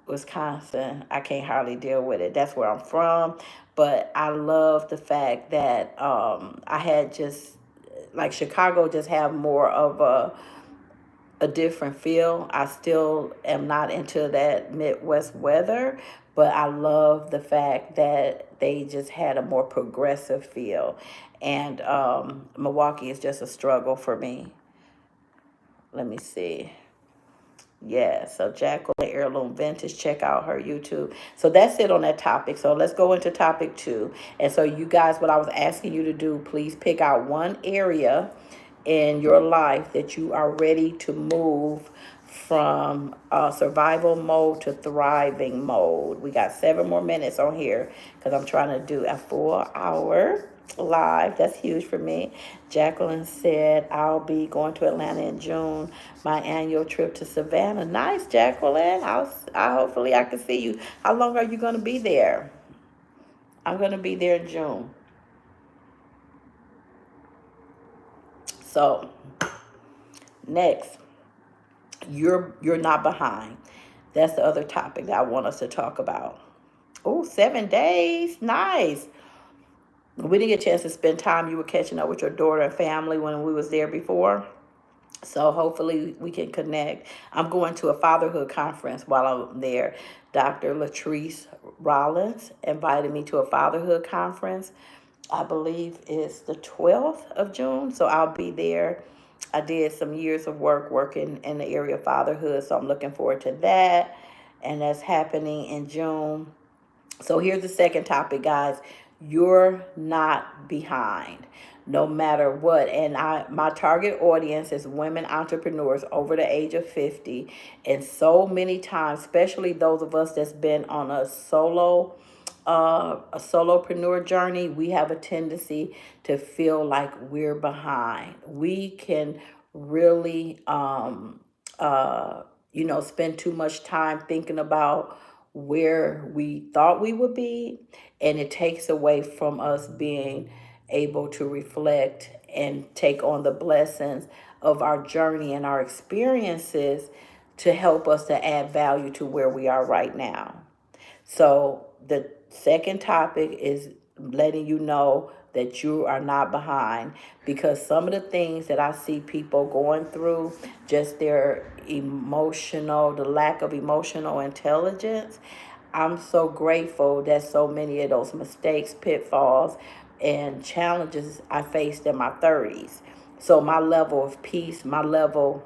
Wisconsin, I can't hardly deal with it. That's where I'm from. But I love the fact that I had just like Chicago just have more of a different feel. I still am not into that Midwest weather, but I love the fact that they just had a more progressive feel. And Milwaukee is just a struggle for me. Let me see. Yeah, so Jacqueline Heirloom Vintage, check out her YouTube. So that's it on that topic. So let's go into topic two. And so, you guys, what I was asking you to do, please pick out one area in your life that you are ready to move from survival mode to thriving mode. We got 7 more minutes on here because I'm trying to do a 4 hour live. That's huge for me. Jacqueline said, I'll be going to Atlanta in June, my annual trip to Savannah. Nice, Jacqueline. Hopefully I can see you. How long are you going to be there? I'm going to be there in June. So, next, you're not behind. That's the other topic that I want us to talk about. Oh, 7 days. Nice. We didn't get a chance to spend time. You were catching up with your daughter and family when we was there before. So hopefully we can connect. I'm going to a fatherhood conference while I'm there. Dr. Latrice Rollins invited me to a fatherhood conference. I believe it's the 12th of June. So I'll be there. I did some years of work working in the area of fatherhood. So I'm looking forward to that. And that's happening in June. So here's the second topic, guys. You're not behind, no matter what. And my target audience is women entrepreneurs over the age of 50. And so many times, especially those of us that's been on a solopreneur journey, we have a tendency to feel like we're behind. We can really spend too much time thinking about where we thought we would be, and it takes away from us being able to reflect and take on the blessings of our journey and our experiences to help us to add value to where we are right now. So the second topic is letting you know that you are not behind, because some of the things that I see people going through, just the lack of emotional intelligence. I'm so grateful that so many of those mistakes, pitfalls, and challenges I faced in my 30s. So my level of peace, my level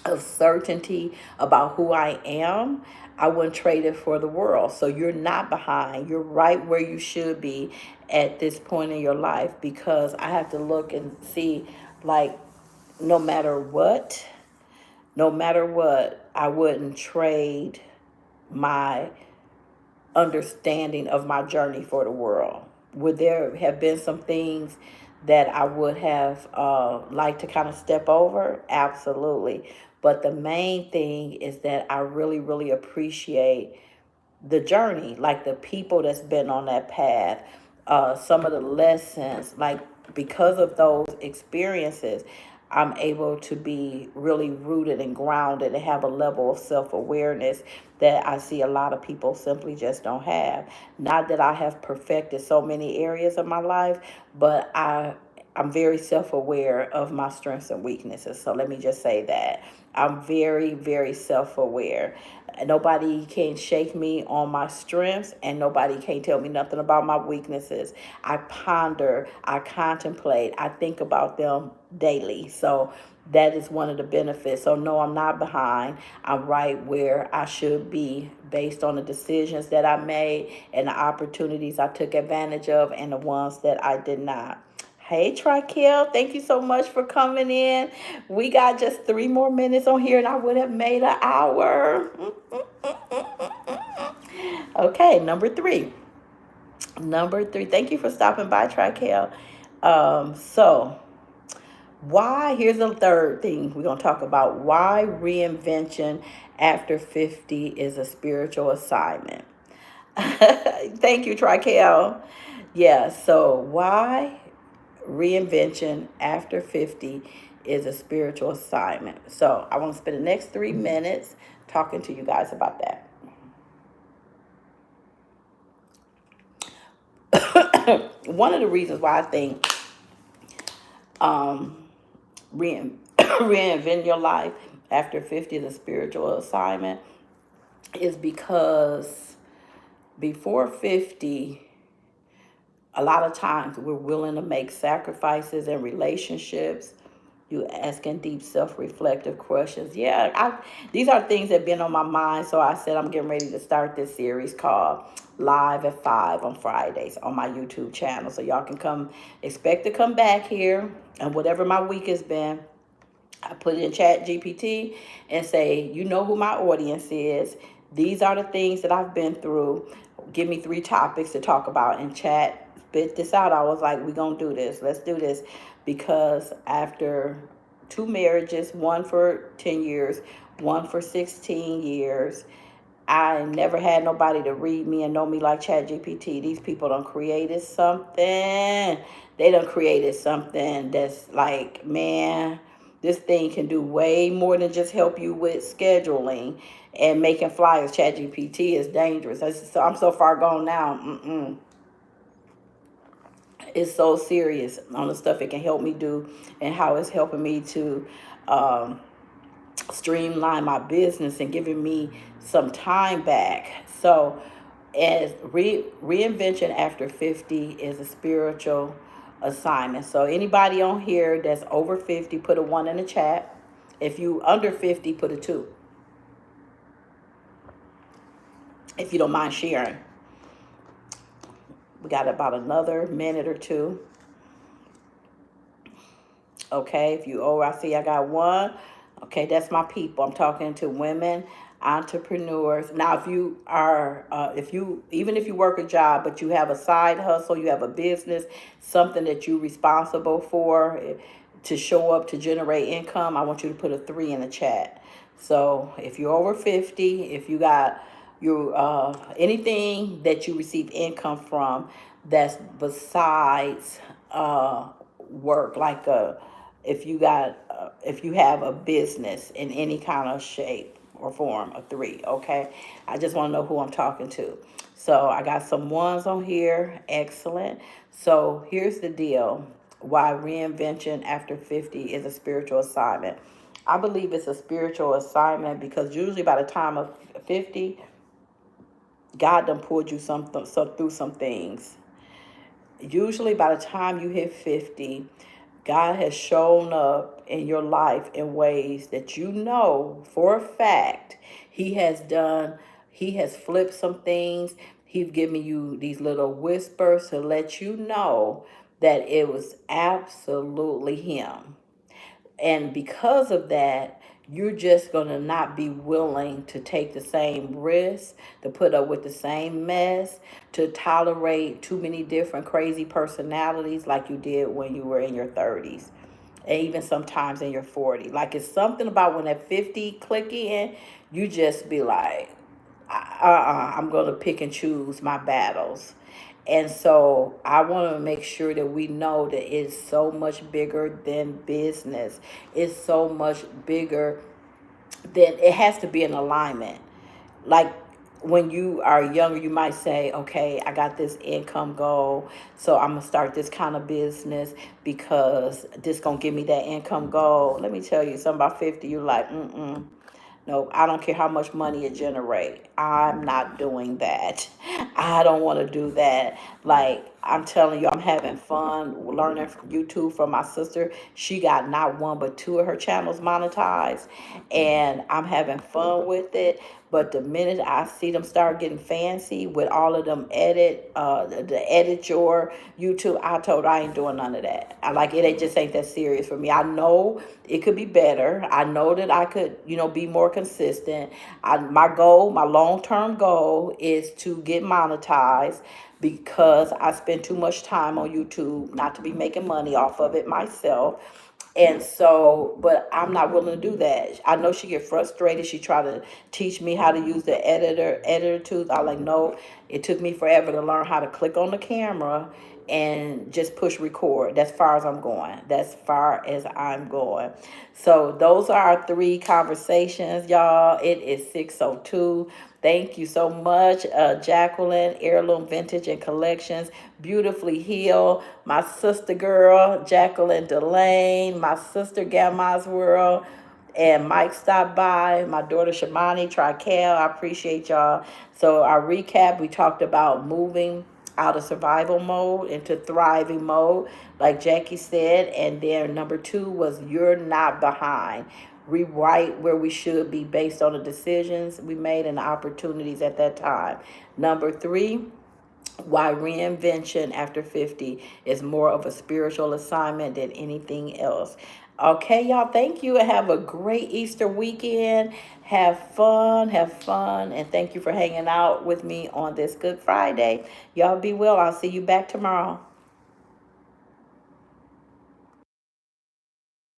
of certainty about who I am, I wouldn't trade it for the world. So you're not behind. You're right where you should be at this point in your life, because I have to look and see, like, no matter what, I wouldn't trade my understanding of my journey for the world. Would there have been some things that I would have liked to kind of step over? Absolutely. But the main thing is that I really, really appreciate the journey, like the people that's been on that path, some of the lessons, like because of those experiences, I'm able to be really rooted and grounded and have a level of self awareness that I see a lot of people simply just don't have. Not that I have perfected so many areas of my life, but I'm very self aware of my strengths and weaknesses. So let me just say that. I'm very, very self aware. Nobody can shake me on my strengths, and nobody can tell me nothing about my weaknesses. I ponder, I contemplate, I think about them daily. So that is one of the benefits. So no, I'm not behind. I'm right where I should be based on the decisions that I made and the opportunities I took advantage of and the ones that I did not. Hey, Trikel, thank you so much for coming in. We got just 3 more minutes on here and I would have made an hour. Okay, number three. Number three. Thank you for stopping by, Trikel. So why, here's the third thing we're going to talk about, why reinvention after 50 is a spiritual assignment. Thank you, Trikel. Yeah, so why reinvention after 50 is a spiritual assignment. So I want to spend the next 3 minutes talking to you guys about that. One of the reasons why I think reinvent your life after 50 is a spiritual assignment is because before 50, a lot of times we're willing to make sacrifices in relationships. You asking deep self-reflective questions. Yeah, these are things that have been on my mind. So I said I'm getting ready to start this series called Live at 5 on Fridays on my YouTube channel. So y'all can come, expect to come back here. And whatever my week has been, I put it in Chat GPT and say, you know who my audience is. These are the things that I've been through. Give me 3 topics to talk about. And Chat spit this out. I was like, we're going to do this. Let's do this. Because after 2 marriages, one for 10 years, one for 16 years, I never had nobody to read me and know me like ChatGPT. These people done created something. They done created something that's like, man, this thing can do way more than just help you with scheduling and making flyers. ChatGPT is dangerous. So I'm so far gone now. It's so serious on the stuff it can help me do and how it's helping me to streamline my business and giving me some time back. So as reinvention after 50 is a spiritual assignment. So anybody on here that's over 50, put a 1 in the chat. If you under 50, put a 2. If you don't mind sharing. We got about another minute or 2. Okay, if you, oh, I see I got 1. Okay, that's my people. I'm talking to women, entrepreneurs. Now, if you are, even if you work a job, but you have a side hustle, you have a business, something that you're responsible for to show up to generate income, I want you to put a 3 in the chat. So if you're over 50, if you got anything that you receive income from that's besides work, like if you have a business in any kind of shape or form, a 3. Okay, I just want to know who I'm talking to. So I got some 1s on here. Excellent. So here's the deal, why reinvention after 50 is a spiritual assignment. I believe it's a spiritual assignment because usually by the time of 50, God done pulled you through some things. Usually by the time you hit 50, God has shown up in your life in ways that you know for a fact he has flipped some things. He's given you these little whispers to let you know that it was absolutely him. And because of that, you're just going to not be willing to take the same risk, to put up with the same mess, to tolerate too many different crazy personalities like you did when you were in your 30s, and even sometimes in your 40s. Like it's something about when that 50 click in, you just be like, I'm going to pick and choose my battles. And so I want to make sure that we know that it's so much bigger than business. It's so much bigger that it has to be in alignment. Like when you are younger, you might say, okay, I got this income goal, so I'm going to start this kind of business because this going to give me that income goal. Let me tell you something about 50. You're like, Nope, I don't care how much money it generate. I'm not doing that. I don't want to do that. Like I'm telling you, I'm having fun learning from YouTube from my sister. She got not one but two of her channels monetized, and I'm having fun with it. But the minute I see them start getting fancy with all of them the edit your YouTube, I told her I ain't doing none of that. I like it. It just ain't that serious for me. I know it could be better. I know that I could, be more consistent. My goal, my long term goal, is to get monetized because I spend too much time on YouTube not to be making money off of it myself. And so, but I'm not willing to do that. I know she get frustrated. She try to teach me how to use the editor tools. I like, no, it took me forever to learn how to click on the camera and just push record. That's far as I'm going. That's far as I'm going. So those are our three conversations, y'all. It is 6:02. Thank you so much, Jacqueline, Heirloom Vintage and Collections, Beautifully Healed, my sister girl, Jacqueline Delane, my sister, Grandma's World, and Mike stopped by, my daughter Shamani, Trical. I appreciate y'all. So our recap, we talked about moving out of survival mode into thriving mode, like Jackie said. And then number two was you're not behind. Rewrite where we should be based on the decisions we made and the opportunities at that time. Number three, why reinvention after 50 is more of a spiritual assignment than anything else. Okay, y'all, thank you and have a great Easter weekend. Have fun, and thank you for hanging out with me on this Good Friday. Y'all be well. I'll see you back tomorrow.